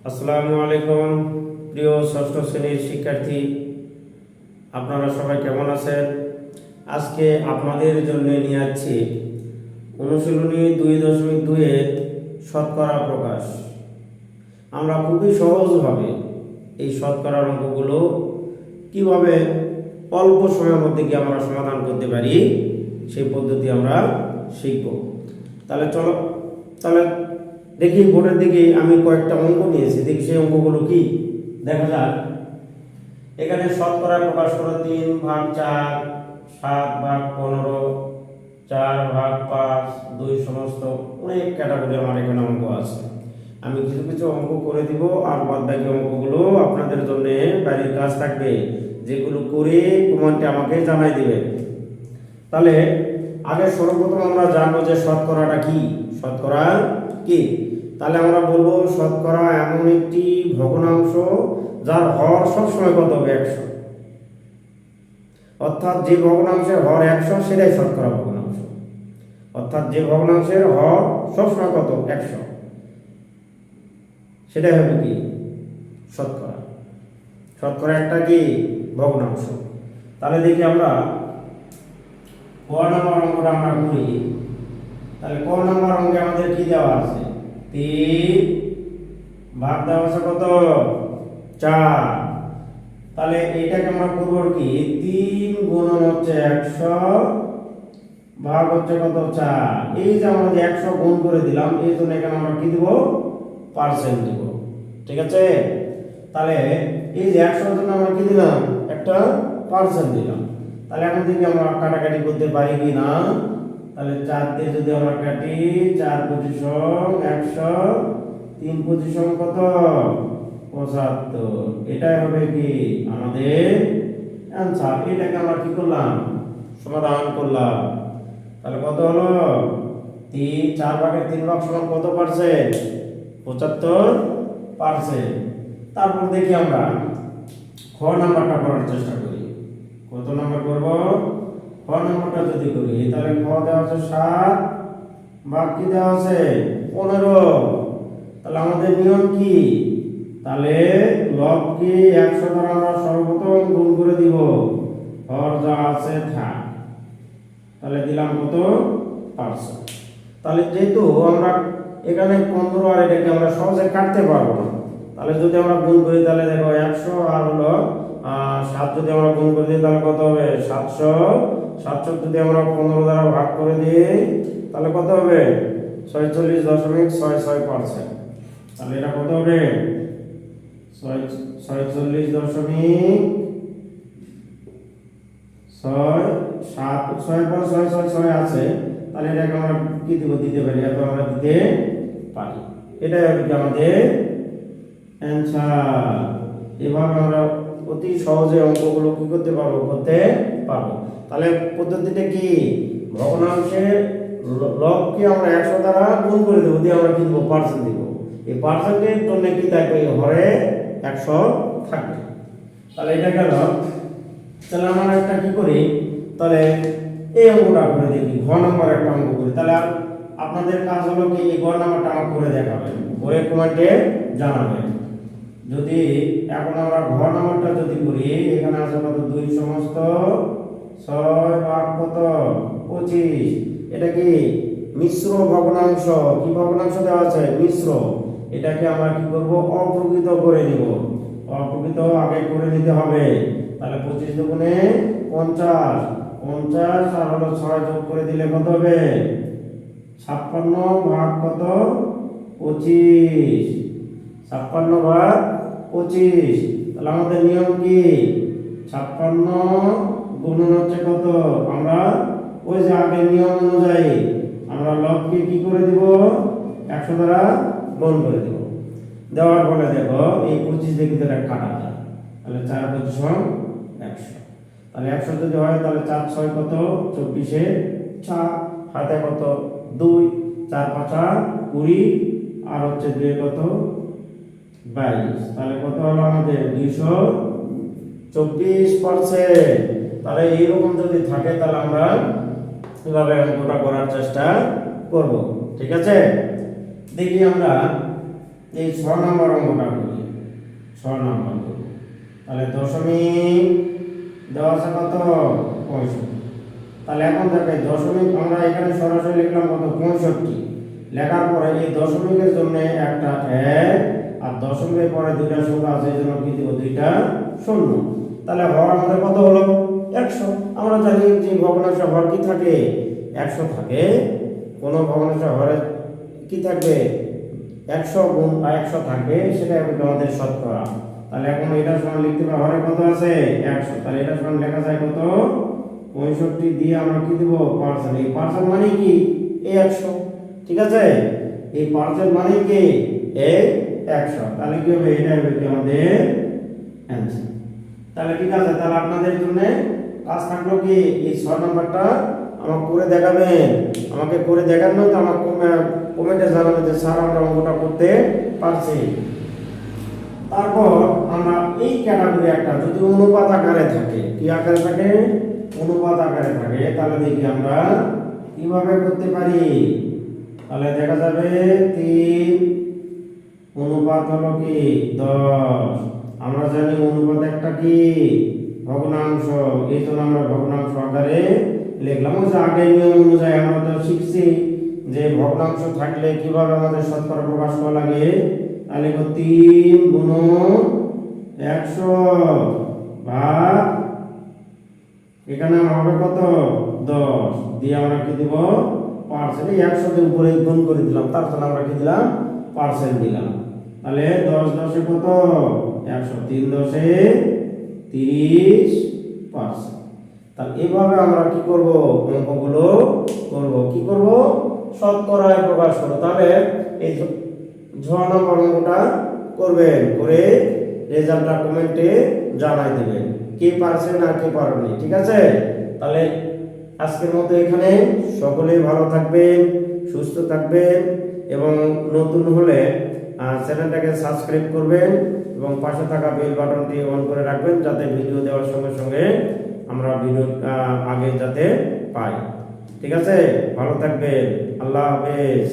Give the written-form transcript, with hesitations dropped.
আসসালামু আলাইকুম প্রিয় ষষ্ঠ শ্রেণীর শিক্ষার্থী, আপনারা সবাই কেমন আছেন? আজকে আপনাদের জন্য নিয়ে আসছি অনুশীলনী 2.2 এর শতকরা প্রকাশ। আমরা খুবই সহজভাবে এই শতকরার অঙ্কগুলো কিভাবে অল্প সময়ের মধ্যে কি আমরা সমাধান করতে পারি সেই পদ্ধতি আমরা শিখব। তাহলে দেখি বোর্ডের দিকে আমি কয়েকটা অঙ্ক নিয়েছি, দেখি সেই অঙ্কগুলো কি দেখা যাক। এখানে শতকরা প্রকাশ করো 3/4, 7/15, 4/5, 2 সমস্ত অনেক ক্যাটাগরি আমার এখানে অঙ্ক আছে। আমি কিছু কিছু অঙ্ক করে দিব, আর বাদ বাকি অঙ্কগুলো আপনাদের জন্য বাড়ির কাজ থাকবে, যেগুলো করে কমেন্টে আমাকে জানাই দিবেন। তাহলে আগে সর্বপ্রথম আমরা জানবো যে শতকরাটা কি। শতকরা কি? তাহলে আমরা বলবো শতকরা এমন একটি ভগ্নাংশ যার হর সবসময় কত হবে? 100। অর্থাৎ যে ভগ্নাংশের হর 100 সেটাই শতকরা ভগ্নাংশ। অর্থাৎ যে ভগ্নাংশের হর সবসময় কত? 100, সেটাই হবে কি? শতকরা। শতকরা একটা কি ভগ্নাংশ। তাহলে দেখি আমরা ক নম্বর অঙ্কটা আমরা করি। তাহলে ক নম্বর অঙ্কে আমাদের কি দেওয়া আছে? 3 ভাগ দেওয়া আছে কত? 4। তাহলে এটাকে আমরা করব কি? 3 গুণন হচ্ছে 100 ভাগ হচ্ছে কত? 4। এই যে আমরা 100 গুণ করে দিলাম, এই জন্য এখানে আমরা কি দিব? পার্সেন্ট দিব। ঠিক আছে? তাহলে এই যে 100 জন্য আমরা কি দিলাম? একটা পার্সেন্ট দিলাম। তাহলে এখন দেখি আমরা কাটাকাটি করতে পারি কি না। তাহলে 4 দিয়ে যদি আমরা কাটি, 4 পজিশন 100, 3 পজিশন কত? 75। এটাই হবে কি আমাদের অ্যানসার। এটাকে আমরা কি করলাম? সমাধান করলাম। তাহলে কত হলো? 4/3 সমান কত পার্সেন্ট? 75%। তারপর দেখি আমরা খ নাম্বারটা করার চেষ্টা করি। কত নাম্বার করব? খ নাম্বারটা যদি করি, তাহলে খ দেওয়া আছে 7 ভাগ কি দেওয়া আছে? 15। তাহলে আমাদের নিয়ম কি? তাহলে লবকে 100 দ্বারা আমরা সর্বপ্রথম গুণ করে দিব, হর যা আছে থাক। তাহলে দিলাম কত? পার্সেন্ট। তাহলে যেহেতু আমরা এখানে 15 আর এটাকে আমরা সহজে কাটতে পারবো না, তাহলে যদি আমরা গুণ করি তাহলে দেখো 100 আর হলো 7 যদি আমরা গুণ করে দিই তাহলে কত হবে? 700। 700 যদি আমরা 15 দ্বারা ভাগ করে দিই তাহলে কত হবে? 46.66%। তাহলে এটা কত হবে? 46.6 আছে। তাহলে এটাকে আমরা কি দিব? দিতে পারি, এত আমরা দিতে পারি। এটাই হবে আমাদের অ্যানসার। এভাবে আমরা অতি সহজে অঙ্কগুলো কি করতে পারবো? করতে পারবো। তাহলে পদ্ধতিটা কি? ভগ্নাংশের লবকে আমরা 100 দ্বারা গুণ করে দেবো, দিয়ে আমরা কি দেবো? পার্সেন্ট দিব। এই পার্সেন্টের জন্য কি থাকবে? হরে 100 থাকবে। তাহলে এটা গেল। তাহলে আমরা একটা কি করি? তাহলে এই অঙ্কটা করে দেখি, ঘ নম্বর একটা অঙ্ক করি। তাহলে আপনাদের কাজ হলো কি? এই ঘ নাম্বারটা আমার করে দেখাবেন, করে কমেন্টে জানাবেন। যদি এখন আমরা ঘ নাম্বারটা যদি করি, এখানে আছে কত? 2 সমস্ত 6 ভাগ কত? 25। এটা কি মিশ্র ভগ্নাংশ। কি ভগ্নাংশ দেওয়া আছে? মিশ্র। এটাকে আমরা কি করব? অপ্রকৃত করে নিব। অপ্রকৃত আগে করে নিতে হবে। তাহলে 25 দুগুণে 50, 50 আর হলো 6 যোগ করে দিলে কত হবে? 56 ভাগ কত? 25। 56 ভাগ 25। তাহলে আমাদের নিয়ম কি? 56 গুণন হচ্ছে কত? আমরা ওই যে আগের নিয়ম অনুযায়ী আমরা লবকে কি করে দিব? 100 দ্বারা গুণ করে দিব। দেওয়ার ফলে দেখো এই 25 দিয়ে কিন্তু এটা কাটা যায়। তাহলে 4 পজিশন 100। তাহলে 100 যদি হয় তাহলে 4 6 কত? 24 4 হাতে কত? 2, 4 5 20 আর হচ্ছে 2 কত? 22। তাহলে কত হলো আমাদের? 224%। তাহলে এইরকম যদি থাকে তাহলে আমরা কিভাবে অঙ্কটা করার চেষ্টা করব। ঠিক আছে? দেখি আমরা এই 6 নম্বর অঙ্কটা করি, 6 নম্বর করব। তাহলে দশমিক দেওয়া আছে কত 65। তাহলে এখন দেখে দশমিক আমরা এখানে সরাসরি লিখলাম কত 65। লেখার পরে এই দশমিকের জন্য একটা 1 আর দশমিকের পরে দুইটা সংখ্যা আছে এই জন্য কি দিব দুইটা শূন্য। তাহলে হর আমাদের কত হলো 100। আমরা জানি যে ভগ্নাংশ হর কি থাকে 100 থাকে। কোন ভগ্নাংশ হরে কি থাকবে 100 গুণ 100 থাকবে, সেটা আমাদের শতকরা। তাহলে এখন এটা সমান লিখতে পারি হরে কত আছে 100। তাহলে এটা সমান লেখা যায় কত 65 দিয়ে আমরা কি দেব পার্সেন্ট। এই পার্সেন্ট মানে কি এই 100, ঠিক আছে। এই পার্সেন্ট মানে কি এই 100। তাহলে কি হবে এটা হবে কি আমাদের অ্যানসার। তাহলে ঠিক আছে, তাহলে আপনাদের জন্য কাজ থাকলো কি এই 6 নাম্বারটা আমাকে করে দেখাবেন। আমাকে করে দেখানো তো আমাকে কমেন্টে জানাবেন যে স্যার আমরা অঙ্কটা করতে পারছি। তারপর আমরা এই ক্যাটাগরি একটা যদি অনুপাত আকারে থাকে, কি আকারে থাকে অনুপাত আকারে থাকে, তাহলে দেখি আমরা কিভাবে করতে পারি। তাহলে দেখা যাবে 3 অনুপাত হলো কি 10। আমরা জানি অনুপাত একটা কি ভগ্নাংশ, এই জন্য আমরা ভগ্নাংশ আকারে লিখলাম। ওই যে আগের নিয়ম অনুযায়ী আমরা তো শিখছি যে ভগ্নাংশ থাকলে কিভাবে আমাদের শতকরা প্রকাশ করা লাগে। তাহলে 3 গুণন 100 ভাগ এখানে হবে কত 10 দিয়ে আমরা কি দিব পার্সেন্ট। 100 দিয়ে উপরে গুণ করে দিলাম, তারপর আমরা কি দিলাম পার্সেন্ট দিলাম। তাহলে 10 10 কত 100, 3 10 30%। তাহলে এভাবে আমরা কি করব অঙ্কগুলো করব, কি করব শতকরায় প্রকাশ করব। তাহলে এই 6 নম্বর অঙ্কটা করবেন, করে রেজাল্টটা কমেন্টে জানাই দিবেন কি পারছেন আর কি পারেননি, ঠিক আছে। তাহলে আজকের মতো এখানে সকলেই ভালো থাকবেন, সুস্থ থাকবেন এবং নতুন হলে চ্যানেলটাকে সাবস্ক্রাইব করবেন এবং পাশে থাকা বেল বাটনটি অন করে রাখবেন যাতে ভিডিও দেওয়ার সঙ্গে সঙ্গে আমরা ভিডিও আগে যাতে পাই, ঠিক আছে। ভালো থাকবেন, আল্লাহ হাফেজ।